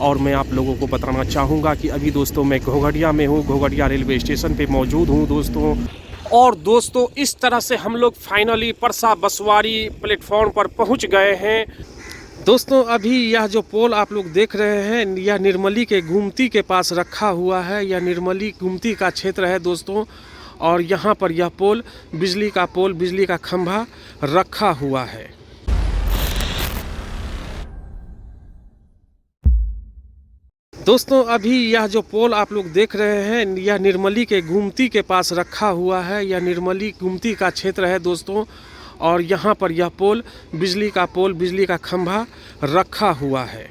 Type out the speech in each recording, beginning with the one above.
और मैं आप लोगों को बताना चाहूँगा कि अभी दोस्तों मैं घोघडिया में हूँ, घोघडिया रेलवे स्टेशन पे मौजूद हूँ दोस्तों। और दोस्तों इस तरह से हम लोग फाइनली परसा बसवाड़ी प्लेटफॉर्म पर पहुँच गए हैं। दोस्तों अभी यह जो पोल आप लोग देख रहे हैं यह निर्मली के गुमती के पास रखा हुआ है। यह निर्मली गुमती का क्षेत्र है दोस्तों, और यहाँ पर यह पोल, बिजली का खंभा रखा हुआ है। दोस्तों अभी यह जो पोल आप लोग देख रहे हैं यह निर्मली के गुमती के पास रखा हुआ है। यह निर्मली गुमती का क्षेत्र है दोस्तों, और यहाँ पर यह पोल, बिजली का खंभा रखा हुआ है।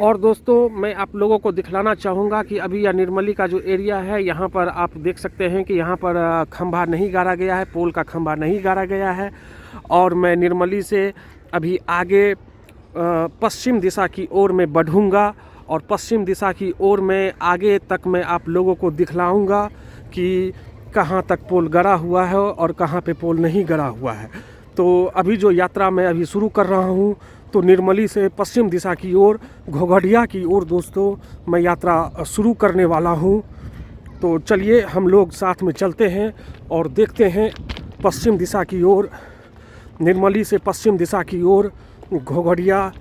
और दोस्तों मैं आप लोगों को दिखलाना चाहूँगा कि अभी यह निर्मली का जो एरिया है यहाँ पर आप देख सकते हैं कि यहाँ पर खंभा नहीं गाड़ा गया है, पोल का खंभा नहीं गाड़ा गया है। और मैं निर्मली से अभी आगे पश्चिम दिशा की ओर मैं बढ़ूँगा, और पश्चिम दिशा की ओर मैं आगे तक मैं आप लोगों को दिखलाऊँगा कि कहाँ तक पोल गड़ा हुआ है और कहाँ पे पोल नहीं गड़ा हुआ है। तो अभी जो यात्रा मैं अभी शुरू कर रहा हूँ तो निर्मली से पश्चिम दिशा की ओर, घोघडिया की ओर दोस्तों मैं यात्रा शुरू करने वाला हूँ। तो चलिए हम लोग साथ में चलते हैं और देखते हैं पश्चिम दिशा की ओर, निर्मली से पश्चिम दिशा की ओर घोघडिया,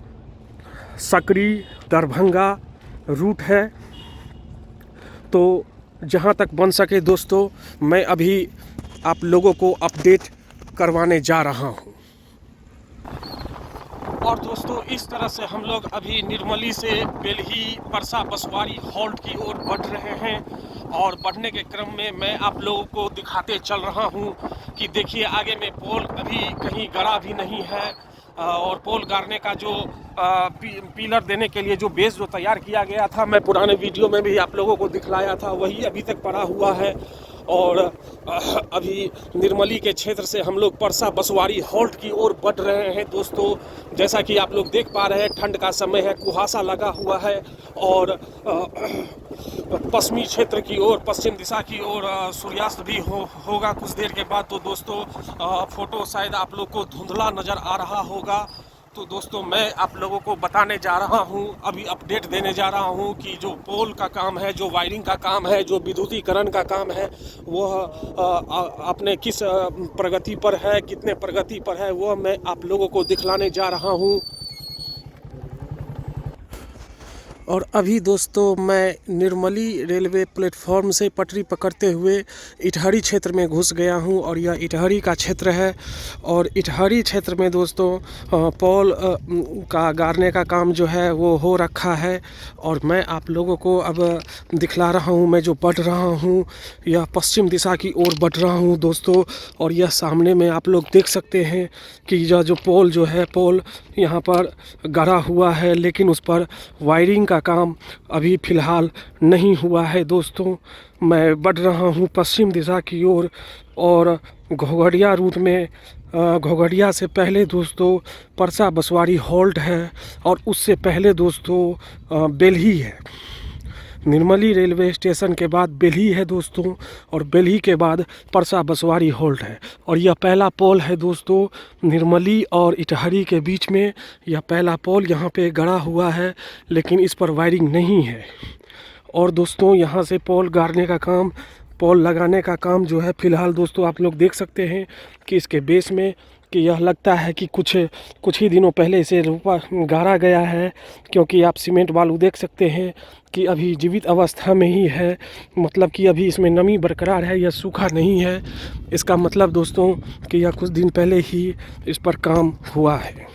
सकरी, दरभंगा रूट है। तो जहाँ तक बन सके दोस्तों मैं अभी आप लोगों को अपडेट करवाने जा रहा हूँ। और दोस्तों इस तरह से हम लोग अभी निर्मली से बेल्ही परसा बसवाड़ी हॉल्ट की ओर बढ़ रहे हैं, और बढ़ने के क्रम में मैं आप लोगों को दिखाते चल रहा हूँ कि देखिए आगे में पोल अभी कहीं गड़ा भी नहीं है, और पोल गाड़ने का जो पिलर देने के लिए जो बेस जो तैयार किया गया था, मैं पुराने वीडियो में भी आप लोगों को दिखलाया था, वही अभी तक पड़ा हुआ है। और अभी निर्मली के क्षेत्र से हम लोग परसा बसवाड़ी हॉल्ट की ओर बढ़ रहे हैं दोस्तों। जैसा कि आप लोग देख पा रहे हैं ठंड का समय है, कुहासा लगा हुआ है, और पश्चिमी क्षेत्र की ओर, पश्चिम दिशा की ओर सूर्यास्त भी होगा कुछ देर के बाद। तो दोस्तों फोटो शायद आप लोग को धुंधला नज़र आ रहा होगा। तो दोस्तों मैं आप लोगों को बताने जा रहा हूं, अभी अपडेट देने जा रहा हूं कि जो पोल का काम है, जो वायरिंग का काम है, जो विद्युतीकरण का काम है, वह अपने किस प्रगति पर है, कितने प्रगति पर है, वह मैं आप लोगों को दिखलाने जा रहा हूं। और अभी दोस्तों मैं निर्मली रेलवे प्लेटफॉर्म से पटरी पकड़ते हुए इटहरी क्षेत्र में घुस गया हूं, और यह इटहरी का क्षेत्र है। और इटहरी क्षेत्र में दोस्तों पोल का गाड़ने का काम जो है वो हो रखा है, और मैं आप लोगों को अब दिखला रहा हूं। मैं जो बढ़ रहा हूं यह पश्चिम दिशा की ओर बढ़ रहा हूं दोस्तों, और यह सामने में आप लोग देख सकते हैं कि यह जो पोल जो है, पोल यहाँ पर गड़ा हुआ है, लेकिन उस पर वायरिंग का काम अभी फ़िलहाल नहीं हुआ है दोस्तों। मैं बढ़ रहा हूँ पश्चिम दिशा की ओर, और घोघडिया रूट में घोघडिया से पहले दोस्तों परसा बसवाड़ी हॉल्ट है, और उससे पहले दोस्तों बेल्ही है। निर्मली रेलवे स्टेशन के बाद बेल्ही है दोस्तों, और बेल्ही के बाद परसा बसवाड़ी हॉल्ट है। और यह पहला पोल है दोस्तों निर्मली और इटहरी के बीच में। यह पहला पोल यहाँ पे गड़ा हुआ है, लेकिन इस पर वायरिंग नहीं है। और दोस्तों यहाँ से पोल गाड़ने का काम, पोल लगाने का काम जो है फ़िलहाल दोस्तों आप लोग देख सकते हैं कि इसके बेस में कि यह लगता है कि कुछ ही दिनों पहले इसे रोपा गाड़ा गया है, क्योंकि आप सीमेंट बालू देख सकते हैं कि अभी जीवित अवस्था में ही है। मतलब कि अभी इसमें नमी बरकरार है, यह सूखा नहीं है। इसका मतलब दोस्तों कि यह कुछ दिन पहले ही इस पर काम हुआ है।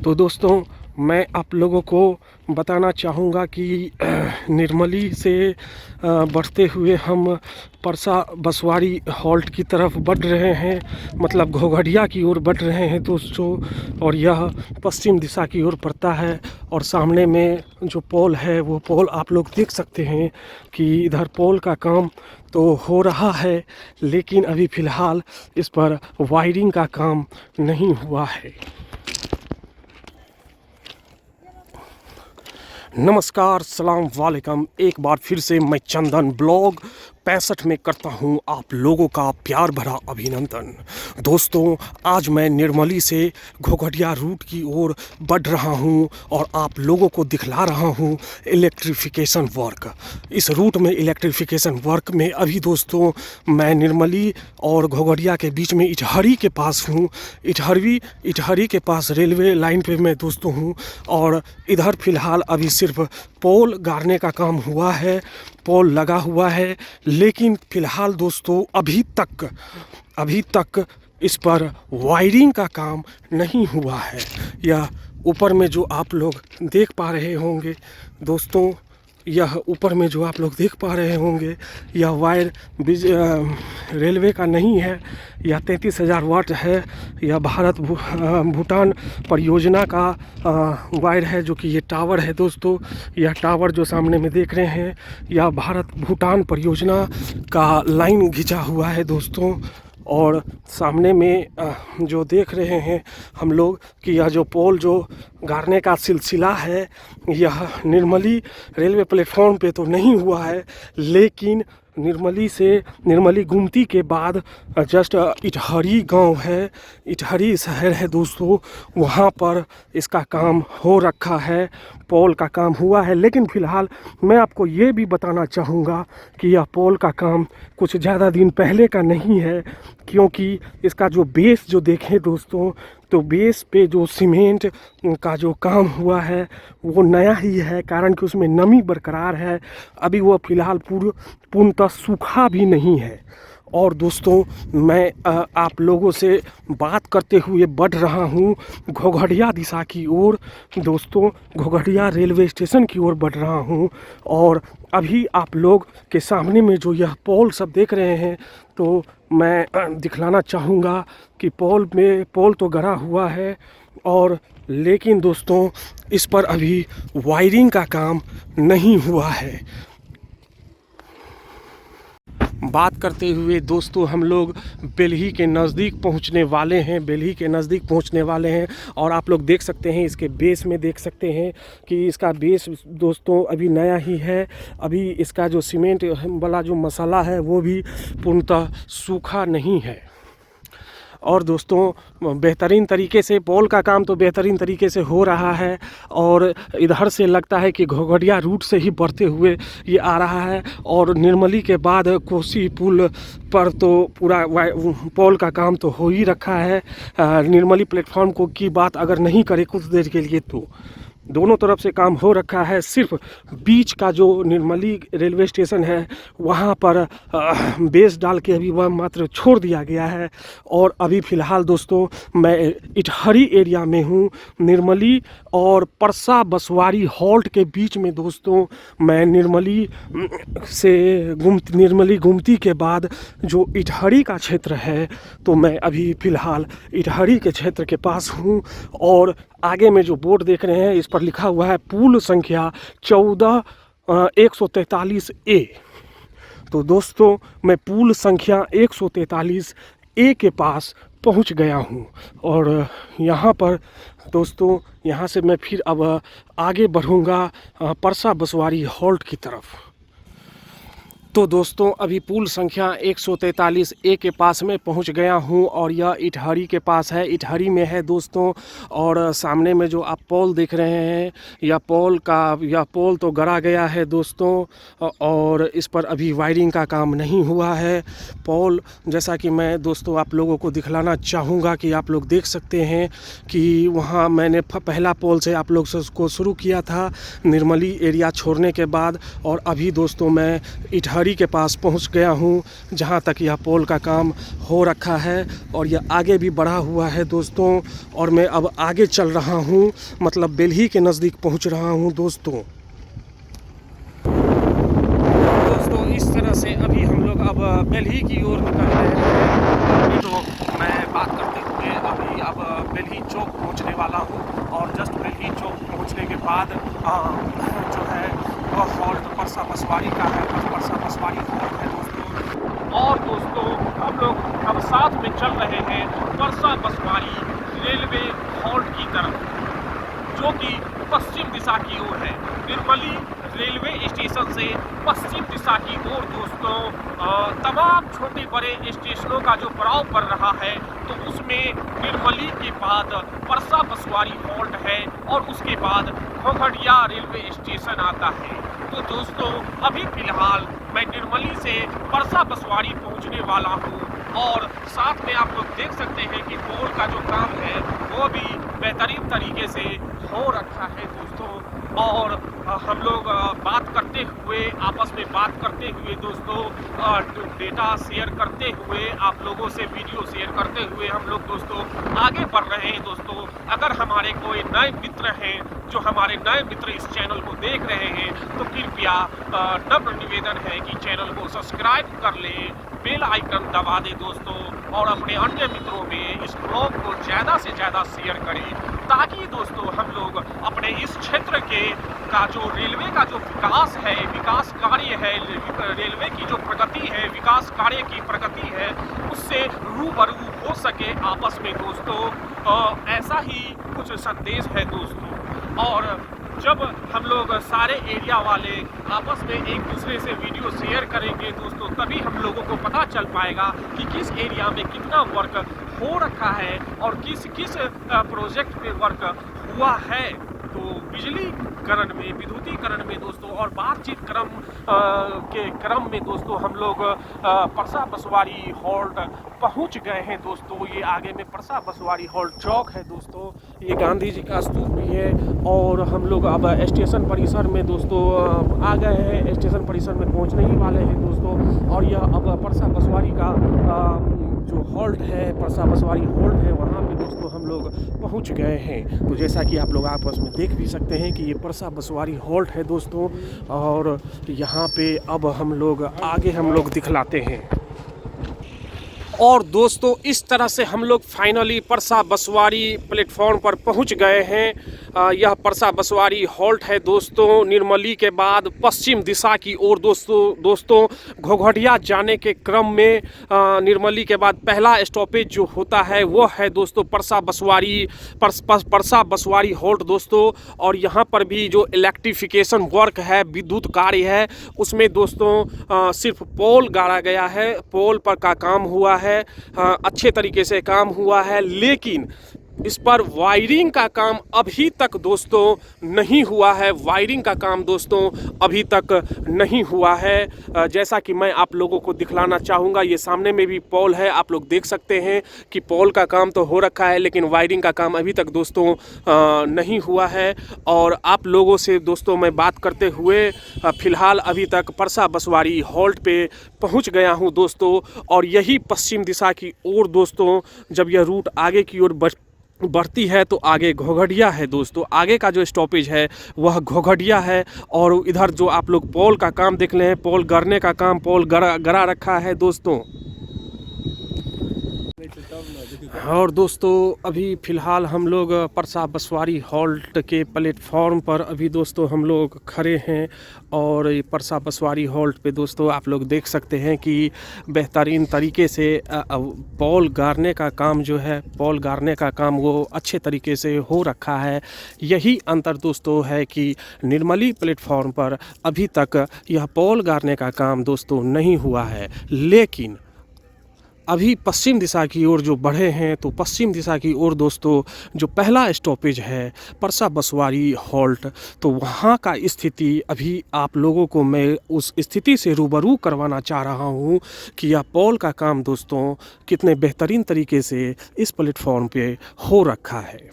तो दोस्तों मैं आप लोगों को बताना चाहूँगा कि निर्मली से बढ़ते हुए हम परसा बसवाड़ी हॉल्ट की तरफ बढ़ रहे हैं, मतलब घोघडिया की ओर बढ़ रहे हैं दोस्तों। और यह पश्चिम दिशा की ओर पड़ता है, और सामने में जो पोल है वो पोल आप लोग देख सकते हैं कि इधर पोल का काम तो हो रहा है, लेकिन अभी फ़िलहाल इस पर वायरिंग का काम नहीं हुआ है। नमस्कार, सलाम वालेकुम। एक बार फिर से मैं चंदन ब्लॉग 65 में करता हूं आप लोगों का प्यार भरा अभिनंदन। दोस्तों, आज मैं निर्मली से घोघडिया रूट की ओर बढ़ रहा हूं और आप लोगों को दिखला रहा हूं इलेक्ट्रिफिकेशन वर्क। इस रूट में इलेक्ट्रिफिकेशन वर्क में अभी दोस्तों मैं निर्मली और घोघडिया के बीच में इटहरी के पास हूं। इटहरी के पास रेलवे लाइन पे मैं दोस्तों हूं और इधर फ़िलहाल अभी सिर्फ पोल गाड़ने का काम हुआ है, पोल लगा हुआ है, लेकिन फ़िलहाल दोस्तों अभी तक इस पर वायरिंग का काम नहीं हुआ है। यह ऊपर में जो आप लोग देख पा रहे होंगे दोस्तों, यह ऊपर में जो आप लोग देख पा रहे होंगे यह वायर रेलवे का नहीं है। यह 33,000 वाट है। यह भारत भूटान परियोजना का वायर है, जो कि ये टावर है दोस्तों। यह टावर जो सामने में देख रहे हैं यह भारत भूटान परियोजना का लाइन खिंचा हुआ है दोस्तों। और सामने में जो देख रहे हैं हम लोग कि यह जो पोल जो गाड़ने का सिलसिला है यह निर्मली रेलवे प्लेटफॉर्म पे तो नहीं हुआ है, लेकिन निर्मली गुमती के बाद जस्ट इटहरी गांव है, इटहरी शहर है दोस्तों, वहां पर इसका काम हो रखा है, पोल का काम हुआ है। लेकिन फ़िलहाल मैं आपको ये भी बताना चाहूँगा कि यह पोल का काम कुछ ज़्यादा दिन पहले का नहीं है, क्योंकि इसका जो बेस जो देखें दोस्तों, तो बेस पे जो सीमेंट का जो काम हुआ है वो नया ही है, कारण कि उसमें नमी बरकरार है। अभी वो फ़िलहाल पूर्णतः सूखा भी नहीं है। और दोस्तों मैं आप लोगों से बात करते हुए बढ़ रहा हूँ घोघडिया दिशा की ओर। दोस्तों घोघडिया रेलवे स्टेशन की ओर बढ़ रहा हूँ और अभी आप लोग के सामने में जो यह पोल सब देख रहे हैं, तो मैं दिखलाना चाहूँगा कि पोल तो गड़ा हुआ है, और लेकिन दोस्तों इस पर अभी वायरिंग का काम नहीं हुआ है। बात करते हुए दोस्तों हम लोग बेल्ही के नज़दीक पहुंचने वाले हैं और आप लोग देख सकते हैं इसके बेस में देख सकते हैं कि इसका बेस दोस्तों अभी नया ही है। अभी इसका जो सीमेंट वाला जो मसाला है वो भी पूर्णतः सूखा नहीं है। और दोस्तों बेहतरीन तरीके से पोल का काम तो बेहतरीन तरीके से हो रहा है, और इधर से लगता है कि घोघडिया रूट से ही बढ़ते हुए ये आ रहा है। और निर्मली के बाद कोसी पुल पर तो पूरा पोल का काम तो हो ही रखा है। निर्मली प्लेटफॉर्म को की बात अगर नहीं करे कुछ देर के लिए तो दोनों तरफ से काम हो रखा है। सिर्फ बीच का जो निर्मली रेलवे स्टेशन है वहाँ पर बेस डाल के अभी वह मात्र छोड़ दिया गया है। और अभी फ़िलहाल दोस्तों मैं इटहरी एरिया में हूँ, निर्मली और परसा बसवाड़ी हॉल्ट के बीच में दोस्तों। मैं निर्मली गुमती के बाद जो इटहरी का क्षेत्र है, तो मैं अभी फ़िलहाल इटहरी के क्षेत्र के पास हूँ। और आगे में जो बोर्ड देख रहे हैं इस पर लिखा हुआ है पुल संख्या 14143A। तो दोस्तों मैं पुल संख्या 143A के पास पहुंच गया हूं, और यहाँ पर दोस्तों यहाँ से मैं फिर अब आगे बढ़ूँगा परसा बसवाड़ी हॉल्ट की तरफ। तो दोस्तों अभी पुल संख्या 143A के पास में पहुंच गया हूं, और यह इटहरी के पास है, इटहरी में है दोस्तों। और सामने में जो आप पोल देख रहे हैं यह पोल तो गड़ा गया है दोस्तों, और इस पर अभी वायरिंग का काम नहीं हुआ है। पोल जैसा कि मैं दोस्तों आप लोगों को दिखलाना चाहूँगा कि आप लोग देख सकते हैं कि वहाँ मैंने पहला पोल से आप लोग को शुरू किया था निर्मली एरिया छोड़ने के बाद, और अभी दोस्तों मैं इटहरी के पास पहुंच गया हूं, जहां तक यह पोल का काम हो रखा है और यह आगे भी बढ़ा हुआ है दोस्तों। और मैं अब आगे चल रहा हूं, मतलब बेल्ही के नज़दीक पहुंच रहा हूं दोस्तों। इस तरह से अभी हम लोग अब बेल्ही की ओर निकल रहे हैं। अभी तो मैं बात करते हुए अभी अब बेल्ही चौक पहुंचने वाला हूं, और जस्ट बेल्ही चौक पहुंचने के बाद जो है वह हॉल्ट परसा बसवाड़ी का है, परसा बसवाड़ी हॉल्ट है दोस्तों। और दोस्तों हम लोग अब साथ में चल रहे हैं परसा बसवाड़ी रेलवे हॉल्ट की तरफ, जो कि पश्चिम दिशा की ओर है। निर्मली रेलवे स्टेशन से पश्चिम दिशा की ओर दोस्तों तमाम छोटे बड़े स्टेशनों का जो पड़ाव पड़ रहा है, तो उसमें निर्मली के बाद परसा बसवारी हॉल्ट है और उसके बाद घोघडिया रेलवे स्टेशन आता है। तो दोस्तों अभी फिलहाल मैं निर्मली से परसा बसवारी पहुंचने वाला हूं और साथ में आप लोग देख सकते हैं कि पोल का जो काम है वो भी बेहतरीन तरीके से हो रखा है दोस्तों। और हम लोग बात करते हुए आपस में बात करते हुए दोस्तों डेटा शेयर करते हुए आप लोगों से वीडियो शेयर करते हुए हम लोग दोस्तों आगे बढ़ रहे हैं दोस्तों। अगर हमारे कोई नए मित्र हैं, जो हमारे नए मित्र इस चैनल को देख रहे हैं, तो कृपया नम्र निवेदन है कि चैनल को सब्सक्राइब कर लें, बेल आइकन दबा दें दोस्तों और अपने अन्य मित्रों में इस ब्लॉग को ज़्यादा से ज़्यादा शेयर करें, ताकि दोस्तों हम लोग अपने इस क्षेत्र के का जो रेलवे का जो विकास है, विकास कार्य है, रेलवे की जो प्रगति है, विकास कार्य की प्रगति है, उससे रूबरू हो सके आपस में दोस्तों। ऐसा ही कुछ संदेश है दोस्तों। और जब हम लोग सारे एरिया वाले आपस में एक दूसरे से वीडियो शेयर करेंगे दोस्तों, तभी हम लोगों को पता चल पाएगा कि किस एरिया में कितना वर्क हो रखा है और किस किस प्रोजेक्ट पे वर्क हुआ है। तो बिजलीकरण में, विद्युतीकरण में दोस्तों और बातचीत के क्रम में दोस्तों हम लोग परसा बसवारी हॉल्ट पहुंच गए हैं दोस्तों। ये आगे में परसा बसवारी हॉल्ट चौक है दोस्तों, ये गांधी जी का स्तूप भी है और हम लोग अब स्टेशन परिसर में दोस्तों आ गए हैं, स्टेशन परिसर में पहुंचने ही वाले हैं दोस्तों। और यह अब परसा बसवारी का जो हॉल्ट है, परसा बसवारी हॉल्ट है, वहाँ पे दोस्तों हम लोग पहुँच गए हैं। तो जैसा कि आप लोग आपस में देख भी सकते हैं कि ये परसा बसवारी हॉल्ट है दोस्तों और यहाँ पे अब हम लोग आगे हम लोग दिखलाते हैं। और दोस्तों इस तरह से हम लोग फाइनली परसा बसवारी प्लेटफॉर्म पर पहुंच गए हैं। यह परसा बसवारी हॉल्ट है दोस्तों, निर्मली के बाद पश्चिम दिशा की ओर दोस्तों घोघडिया जाने के क्रम में निर्मली के बाद पहला स्टॉपेज जो होता है वो है दोस्तों परसा बसवारी हॉल्ट दोस्तों। और यहाँ पर भी जो इलेक्ट्रिफिकेशन वर्क है, विद्युत कार्य है, उसमें दोस्तों सिर्फ पोल गाड़ा गया है, पोल पर का काम हुआ है, अच्छे तरीके से काम हुआ है, लेकिन इस पर वायरिंग का काम अभी तक दोस्तों नहीं हुआ है। वायरिंग का काम दोस्तों अभी तक नहीं हुआ है। जैसा कि मैं आप लोगों को दिखलाना चाहूँगा, ये सामने में भी पोल है, आप लोग देख सकते हैं कि पोल का काम तो हो रखा है, लेकिन वायरिंग का काम अभी तक दोस्तों नहीं हुआ है। और आप लोगों से दोस्तों मैं बात करते हुए फ़िलहाल अभी तक परसा बसवारी हॉल्ट पे पहुंच गया हूं दोस्तों। और यही पश्चिम दिशा की ओर दोस्तों जब यह रूट आगे की ओर बढ़ती है तो आगे घोघडिया है दोस्तों। आगे का जो स्टॉपेज है वह घोघडिया है। और इधर जो आप लोग पोल का काम देख रहे हैं, पोल गड़ने का काम, पोल गड़ा रखा है दोस्तों। और दोस्तों अभी फ़िलहाल हम लोग परसा बसवारी हॉल्ट के प्लेटफॉर्म पर अभी दोस्तों हम लोग खड़े हैं। और ये परसा बसवारी हॉल्ट पे दोस्तों आप लोग देख सकते हैं कि बेहतरीन तरीके से पोल गाड़ने का काम जो है, पोल गाड़ने का काम वो अच्छे तरीके से हो रखा है। यही अंतर दोस्तों है कि निर्मली प्लेटफॉर्म पर अभी तक यह पोल गाड़ने का काम दोस्तों नहीं हुआ है। लेकिन अभी पश्चिम दिशा की ओर जो बढ़े हैं, तो पश्चिम दिशा की ओर दोस्तों जो पहला स्टॉपेज है परसा बसवारी हॉल्ट, तो वहाँ का स्थिति अभी आप लोगों को मैं उस स्थिति से रूबरू करवाना चाह रहा हूँ कि यह पोल का काम दोस्तों कितने बेहतरीन तरीके से इस प्लेटफॉर्म पे हो रखा है।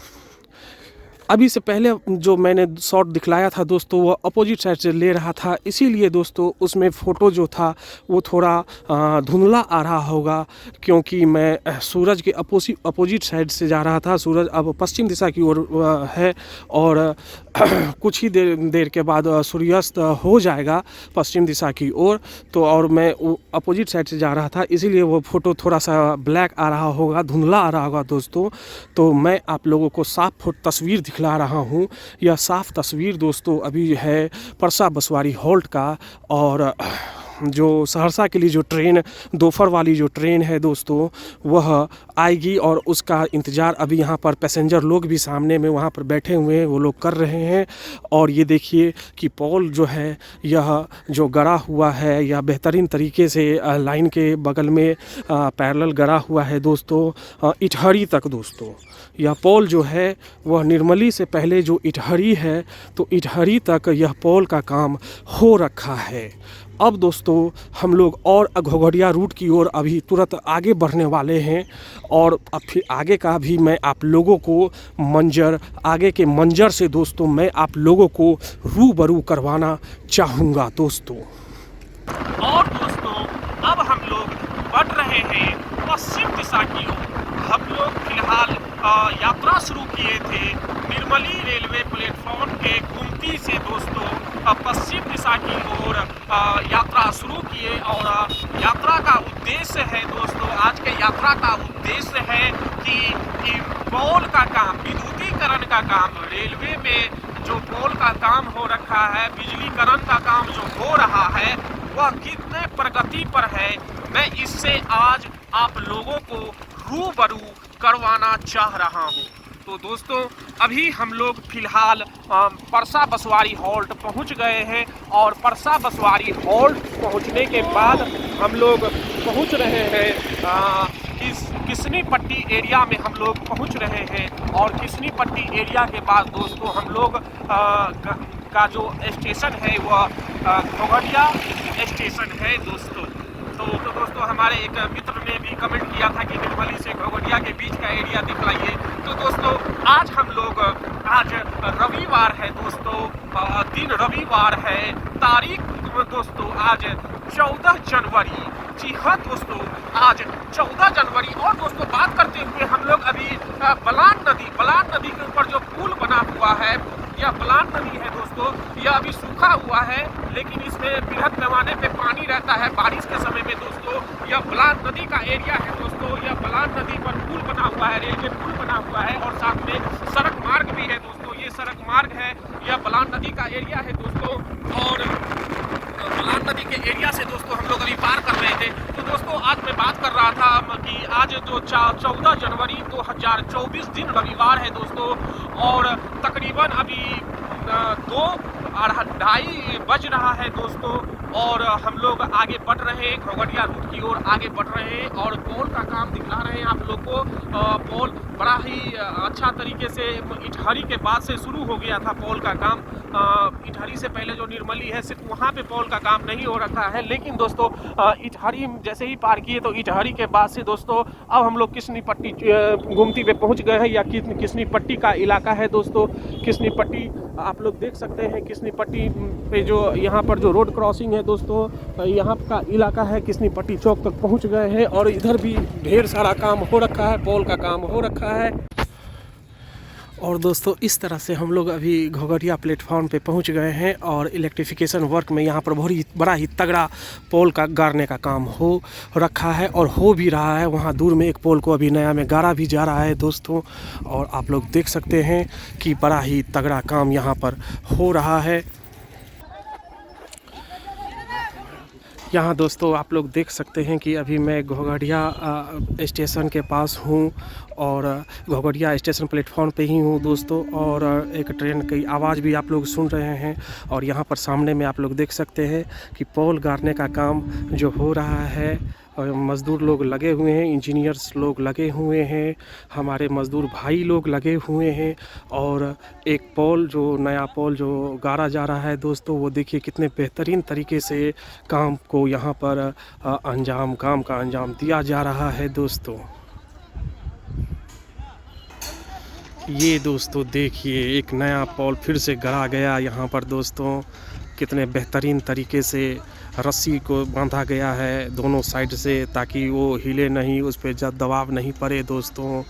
अभी से पहले जो मैंने शॉट दिखलाया था दोस्तों वो अपोजिट साइड से ले रहा था, इसीलिए दोस्तों उसमें फ़ोटो जो था वो थोड़ा धुंधला आ रहा होगा, क्योंकि मैं सूरज के अपोजिट साइड से जा रहा था। सूरज अब पश्चिम दिशा की ओर है और कुछ ही देर के बाद सूर्यास्त हो जाएगा पश्चिम दिशा की ओर। तो और मैं अपोजिट साइड से जा रहा था, इसीलिए वो फ़ोटो थोड़ा सा ब्लैक आ रहा होगा, धुंधला आ रहा होगा दोस्तों। तो मैं आप लोगों को साफ तस्वीर दिखला रहा हूँ। यह साफ तस्वीर दोस्तों अभी है परसा बसवारी हॉल्ट का। और जो सहरसा के लिए जो ट्रेन दोपहर वाली जो ट्रेन है दोस्तों वह आएगी और उसका इंतज़ार अभी यहाँ पर पैसेंजर लोग भी सामने में वहाँ पर बैठे हुए हैं, वो लोग कर रहे हैं। और ये देखिए कि पोल जो है यह जो गड़ा हुआ है यह बेहतरीन तरीके से लाइन के बगल में पैरेलल गड़ा हुआ है दोस्तों, इटहरी तक दोस्तों। यह पोल जो है वह निर्मली से पहले जो इटहरी है तो इटहरी तक यह पोल का काम हो रखा है। अब दोस्तों हम लोग और घोघडिया रूट की ओर अभी तुरंत आगे बढ़ने वाले हैं और अब फिर आगे का भी मैं आप लोगों को आगे के मंजर से दोस्तों मैं आप लोगों को रूबरू करवाना चाहूँगा दोस्तों। और दोस्तों अब हम लोग बढ़ रहे हैं पश्चिम दिशा की ओर। हम लोग फिलहाल यात्रा शुरू किए थे निर्मली रेलवे प्लेटफॉर्म के गुमती से दोस्तों पश्चिम दिशा की ओर यात्रा शुरू किए और यात्रा का उद्देश्य है दोस्तों, आज के यात्रा का उद्देश्य है कि पोल का काम, विद्युतीकरण का काम, रेलवे में जो पोल का काम हो रखा है, बिजलीकरण का काम जो हो रहा है वह कितने प्रगति पर है, मैं इससे आज आप लोगों को रूबरू करवाना चाह रहा हूँ। तो दोस्तों अभी हम लोग फिलहाल परसा बसवारी हॉल्ट पहुंच गए हैं और परसा बसवारी हॉल्ट पहुंचने के बाद हम लोग पहुंच रहे हैं किसनी पट्टी एरिया में हम लोग पहुंच रहे हैं। और किसनी पट्टी एरिया के बाद दोस्तों हम लोग का जो स्टेशन है वह घोघडिया स्टेशन है दोस्तों। तो दोस्तों हमारे एक मित्र ने भी कमेंट किया था कि निर्मली से घोघडिया के बीच का एरिया दिखलाइए। तो दोस्तों आज हम लोग आज रविवार है दोस्तों, दिन रविवार है, तारीख दोस्तों आज 14 जनवरी। जी हाँ दोस्तों आज 14 जनवरी। और दोस्तों बात करते हुए हम लोग अभी बलान नदी के ऊपर जो पुल बना हुआ है, यह बलान नदी है दोस्तों, यह अभी सूखा हुआ है लेकिन इसमें बृहद पैमाने पे पानी रहता है बारिश के समय में दोस्तों। यह बलान नदी का एरिया है दोस्तों, यह बलान नदी पर पुल बना हुआ है, रेलवे पुल बना हुआ है और साथ में सड़क मार्ग भी है दोस्तों। ये सड़क मार्ग है, यह बलान नदी का एरिया है दोस्तों। और बलान नदी के एरिया से दोस्तों हम लोग अभी पार कर रहे थे। तो दोस्तों आज मैं बात कर रहा था कि आज जो 14 जनवरी 2024 दिन रविवार है दोस्तों और तकरीबन अभी 2:30 बज रहा है दोस्तों और हम लोग आगे बढ़ रहे हैं, घोघडिया रूट की ओर आगे बढ़ रहे हैं और पोल का काम दिखला रहे हैं आप लोग को। पोल बड़ा ही अच्छा तरीके से इटहरी के बाद से शुरू हो गया था पोल का काम। इटहरी से पहले जो निर्मली है सिर्फ वहाँ पे पोल का काम नहीं हो रखा है, लेकिन दोस्तों इटहरी जैसे ही पार किए तो इटहरी के बाद से दोस्तों अब हम लोग किसनी पट्टी गुमती पे पहुँच गए हैं या किसनी पट्टी का इलाका है दोस्तों। किसनी पट्टी आप लोग देख सकते हैं, किसनी पट्टी पे जो यहाँ पर जो रोड क्रॉसिंग है दोस्तों, यहाँ का इलाका है, किसनी पट्टी चौक तक पहुँच गए हैं और इधर भी ढेर सारा काम हो रखा है, पोल का काम हो रखा है। और दोस्तों इस तरह से हम लोग अभी घोघडिया प्लेटफॉर्म पे पहुंच गए हैं और इलेक्ट्रिफिकेशन वर्क में यहाँ पर बड़ा ही तगड़ा पोल का गाड़ने का काम हो रखा है और हो भी रहा है। वहाँ दूर में एक पोल को अभी नया में गाड़ा भी जा रहा है दोस्तों और आप लोग देख सकते हैं कि बड़ा ही तगड़ा काम यहाँ पर हो रहा है। यहाँ दोस्तों आप लोग देख सकते हैं कि अभी मैं घोघडिया स्टेशन के पास हूँ और घोघडिया स्टेशन प्लेटफॉर्म पे ही हूँ दोस्तों और एक ट्रेन की आवाज़ भी आप लोग सुन रहे हैं। और यहाँ पर सामने में आप लोग देख सकते हैं कि पोल गाड़ने का काम जो हो रहा है और मज़दूर लोग लगे हुए हैं, इंजीनियर्स लोग लगे हुए हैं, हमारे मज़दूर भाई लोग लगे हुए हैं। और एक पोल जो नया पोल जो गाड़ा जा रहा है दोस्तों, वो देखिए कितने बेहतरीन तरीके से काम को यहाँ पर काम का अंजाम दिया जा रहा है दोस्तों। ये दोस्तों देखिए एक नया पोल फिर से गड़ा गया यहाँ पर दोस्तों, कितने बेहतरीन तरीके से रस्सी को बांधा गया है दोनों साइड से ताकि वो हिले नहीं, उस पर ज़्यादा दबाव नहीं पड़े दोस्तों।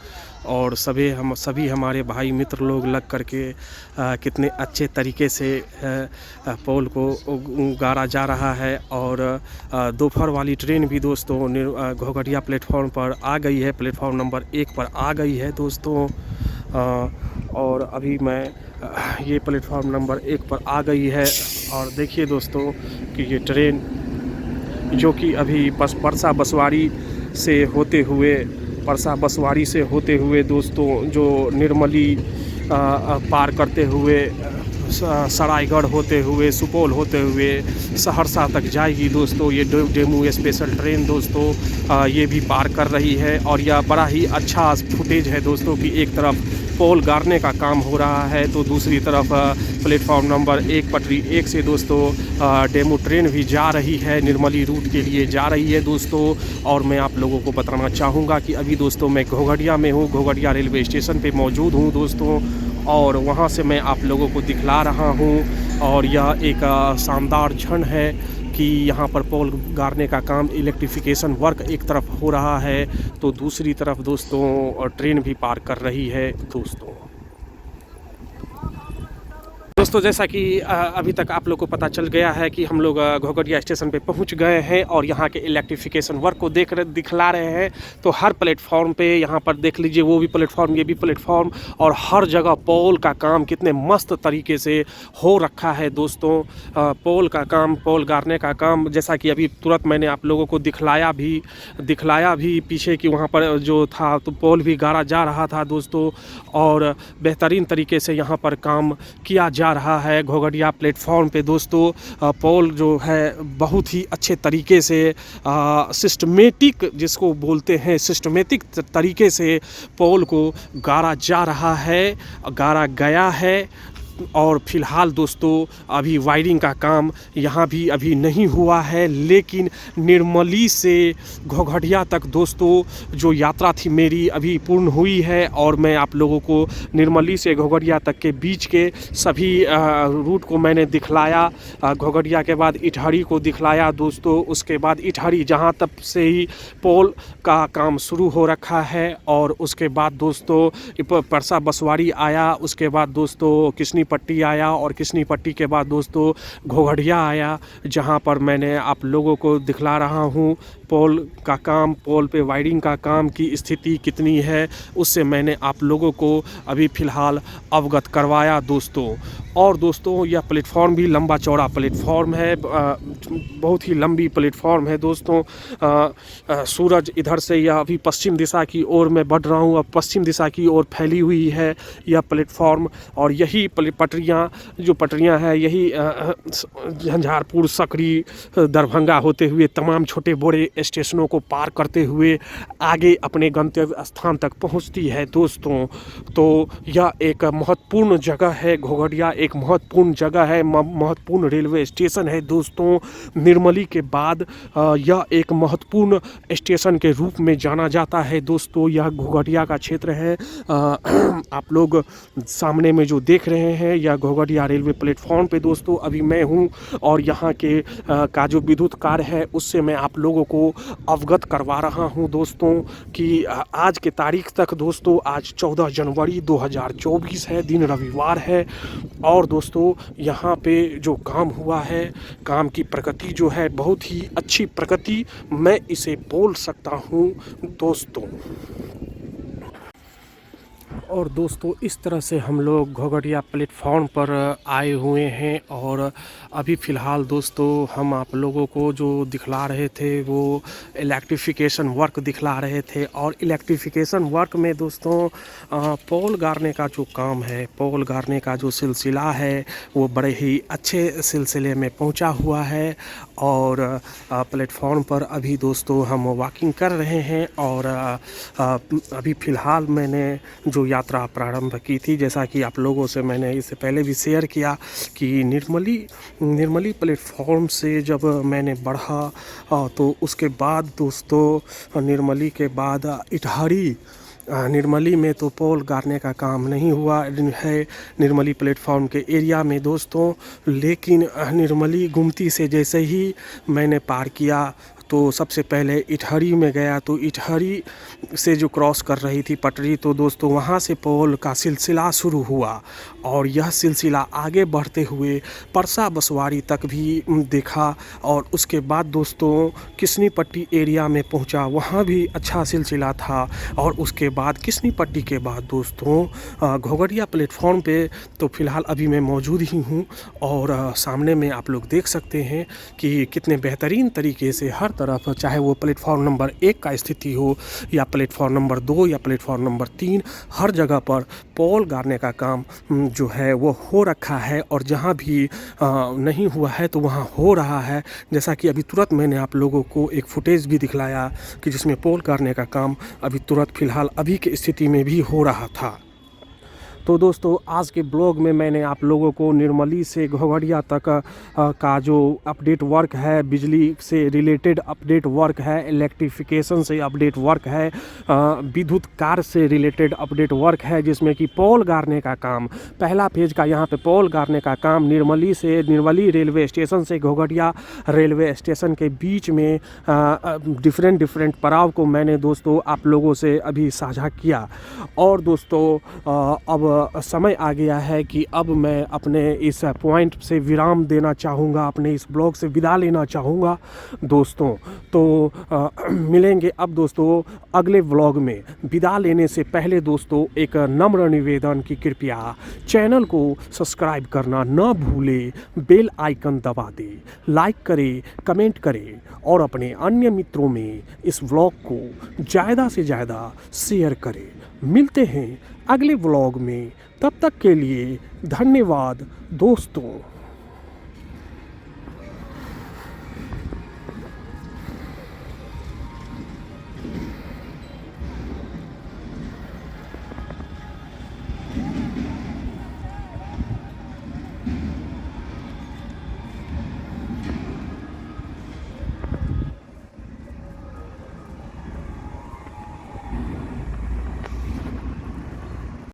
और सभी हमारे भाई मित्र लोग लग करके कितने अच्छे तरीके से पोल को गाड़ा जा रहा है। और दोपहर वाली ट्रेन भी दोस्तों घोघडिया प्लेटफॉर्म पर आ गई है, प्लेटफॉर्म नंबर 1 पर आ गई है दोस्तों। और अभी मैं ये प्लेटफॉर्म नंबर 1 पर आ गई है और देखिए दोस्तों कि ये ट्रेन जो कि अभी परसा बसवाड़ी से होते हुए दोस्तों जो निर्मली पार करते हुए सरायगढ़ होते हुए सुपौल होते हुए सहरसा तक जाएगी दोस्तों। ये डेमू स्पेशल ट्रेन दोस्तों ये भी पार कर रही है। और यह बड़ा ही अच्छा फुटेज है दोस्तों कि एक तरफ पोल गाड़ने का काम हो रहा है तो दूसरी तरफ प्लेटफॉर्म नंबर 1 पटरी 1 से दोस्तों डेमू ट्रेन भी जा रही है, निर्मली रूट के लिए जा रही है दोस्तों। और मैं आप लोगों को बताना चाहूँगा कि अभी दोस्तों मैं घोघडिया में हूँ, घोघडिया रेलवे स्टेशन पे मौजूद हूँ दोस्तों। और वहाँ से मैं आप लोगों को दिखला रहा हूँ। और यह एक शानदार क्षण है कि यहाँ पर पोल गाड़ने का काम इलेक्ट्रिफिकेशन वर्क एक तरफ हो रहा है तो दूसरी तरफ दोस्तों ट्रेन भी पार कर रही है दोस्तों। जैसा कि अभी तक आप लोग को पता चल गया है कि हम लोग घोघडिया स्टेशन पे पहुंच गए हैं और यहाँ के इलेक्ट्रिफिकेशन वर्क को दिखला रहे हैं। तो हर प्लेटफॉर्म पे यहाँ पर देख लीजिए, वो भी प्लेटफॉर्म ये भी प्लेटफॉर्म, और हर जगह पोल का काम कितने मस्त तरीके से हो रखा है दोस्तों। पोल का काम, पोल गाड़ने का काम, जैसा कि अभी तुरंत मैंने आप लोगों को दिखलाया भी पीछे कि वहाँ पर जो था तो पोल भी गाड़ा जा रहा था दोस्तों। और बेहतरीन तरीके से यहाँ पर काम किया जा रहा है घोघडिया प्लेटफॉर्म पे दोस्तों। पोल जो है बहुत ही अच्छे तरीके से सिस्टमेटिक, जिसको बोलते हैं सिस्टमेटिक तरीके से पोल को गाड़ा जा रहा है, गाड़ा गया है। और फिलहाल दोस्तों अभी वायरिंग का काम यहाँ भी अभी नहीं हुआ है, लेकिन निर्मली से घोघडिया तक दोस्तों जो यात्रा थी मेरी अभी पूर्ण हुई है। और मैं आप लोगों को निर्मली से घोघडिया तक के बीच के सभी रूट को मैंने दिखलाया। घोघडिया के बाद इटहरी को दिखलाया दोस्तों। उसके बाद इटहरी जहाँ तक से ही पोल का काम शुरू हो रखा है। और उसके बाद दोस्तों परसा बसवाड़ी आया, उसके बाद दोस्तों किसनी पट्टी आया, और किसनी पट्टी के बाद दोस्तों घोघडिया आया, जहां पर मैंने आप लोगों को दिखला रहा हूं पोल का काम, पोल पे वायरिंग का काम की स्थिति कितनी है, उससे मैंने आप लोगों को अभी फ़िलहाल अवगत करवाया दोस्तों। और दोस्तों यह प्लेटफॉर्म भी लंबा चौड़ा प्लेटफॉर्म है, बहुत ही लंबी प्लेटफॉर्म है दोस्तों। सूरज इधर से यह अभी पश्चिम दिशा की ओर मैं बढ़ रहा हूँ, अब पश्चिम दिशा की ओर फैली हुई है यह प्लेटफॉर्म। और यही पटरियाँ हैं, यही झंझारपुर, सकरी, दरभंगा होते हुए तमाम छोटे बड़े स्टेशनों को पार करते हुए आगे अपने गंतव्य स्थान तक पहुंचती है दोस्तों। तो यह एक महत्वपूर्ण जगह है, घोघडिया एक महत्वपूर्ण जगह है, महत्वपूर्ण रेलवे स्टेशन है दोस्तों। निर्मली के बाद यह एक महत्वपूर्ण स्टेशन के रूप में जाना जाता है दोस्तों। यह घोघडिया का क्षेत्र है। आप लोग सामने में जो देख रहे हैं यह घोघडिया रेलवे प्लेटफॉर्म पे दोस्तों अभी मैं हूँ। और यहाँ के का जो विद्युत कार्य है उससे मैं आप लोगों को अवगत करवा रहा हूँ दोस्तों कि आज के तारीख तक दोस्तों, आज 14 जनवरी 2024 है, दिन रविवार है। और दोस्तों यहाँ पे जो काम हुआ है, काम की प्रगति जो है बहुत ही अच्छी प्रगति मैं इसे बोल सकता हूँ दोस्तों। और दोस्तों इस तरह से हम लोग घोघडिया प्लेटफॉर्म पर आए हुए हैं। और अभी फ़िलहाल दोस्तों हम आप लोगों को जो दिखला रहे थे वो इलेक्ट्रिफिकेशन वर्क दिखला रहे थे। और इलेक्ट्रिफिकेशन वर्क में दोस्तों पोल गाड़ने का जो काम है, पोल गाड़ने का जो सिलसिला है वो बड़े ही अच्छे सिलसिले में पहुंचा हुआ है। और प्लेटफॉर्म पर अभी दोस्तों हम वॉकिंग कर रहे हैं। और अभी फ़िलहाल मैंने जो यात्रा प्रारंभ की थी, जैसा कि आप लोगों से मैंने इससे पहले भी शेयर किया कि निर्मली प्लेटफॉर्म से जब मैंने बढ़ा तो उसके बाद दोस्तों निर्मली के बाद इटहरी, निर्मली में तो पोल गाड़ने का काम नहीं हुआ है निर्मली प्लेटफॉर्म के एरिया में दोस्तों। लेकिन निर्मली गुमती से जैसे ही मैंने पार किया तो सबसे पहले इटहरी में गया, तो इटहरी से जो क्रॉस कर रही थी पटरी, तो दोस्तों वहाँ से पोल का सिलसिला शुरू हुआ और यह सिलसिला आगे बढ़ते हुए परसा बसवाड़ी तक भी देखा। और उसके बाद दोस्तों किसनी पट्टी एरिया में पहुंचा, वहां भी अच्छा सिलसिला था। और उसके बाद किसनी पट्टी के बाद दोस्तों घोघड़िया प्लेटफॉर्म पे तो फ़िलहाल अभी मैं मौजूद ही हूं। और सामने में आप लोग देख सकते हैं कि कितने बेहतरीन तरीके से हर तरफ, चाहे वो प्लेटफॉर्म नंबर 1 का स्थिति हो या प्लेटफॉर्म नंबर 2 या प्लेटफॉर्म नंबर 3, हर जगह पर पोल गाड़ने का काम जो है वो हो रखा है। और जहाँ भी नहीं हुआ है तो वहाँ हो रहा है। जैसा कि अभी तुरंत मैंने आप लोगों को एक फुटेज भी दिखलाया कि जिसमें पोल करने का काम अभी तुरंत फ़िलहाल अभी की स्थिति में भी हो रहा था। तो दोस्तों आज के ब्लॉग में मैंने आप लोगों को निर्मली से घोघड़िया तक का जो अपडेट वर्क है, बिजली से रिलेटेड अपडेट वर्क है, इलेक्ट्रिफिकेशन से अपडेट वर्क है, विद्युत कार से रिलेटेड अपडेट वर्क है, जिसमें कि पोल गाड़ने का काम, पहला फेज का यहाँ पे पोल गाड़ने का काम निर्मली रेलवे स्टेशन से घोघड़िया रेलवे स्टेशन के बीच में डिफरेंट पड़ाव को मैंने दोस्तों आप लोगों से अभी साझा किया। और दोस्तों अब समय आ गया है कि अब मैं अपने इस पॉइंट से विराम देना चाहूँगा, अपने इस ब्लॉग से विदा लेना चाहूँगा दोस्तों। तो मिलेंगे अब दोस्तों अगले व्लॉग में। विदा लेने से पहले दोस्तों एक नम्र निवेदन कि कृपया चैनल को सब्सक्राइब करना न भूलें, बेल आइकन दबा दें, लाइक करें, कमेंट करें और अपने अन्य मित्रों में इस व्लॉग को ज़्यादा से ज़्यादा शेयर करें। मिलते हैं अगले व्लॉग में, तब तक के लिए धन्यवाद दोस्तों।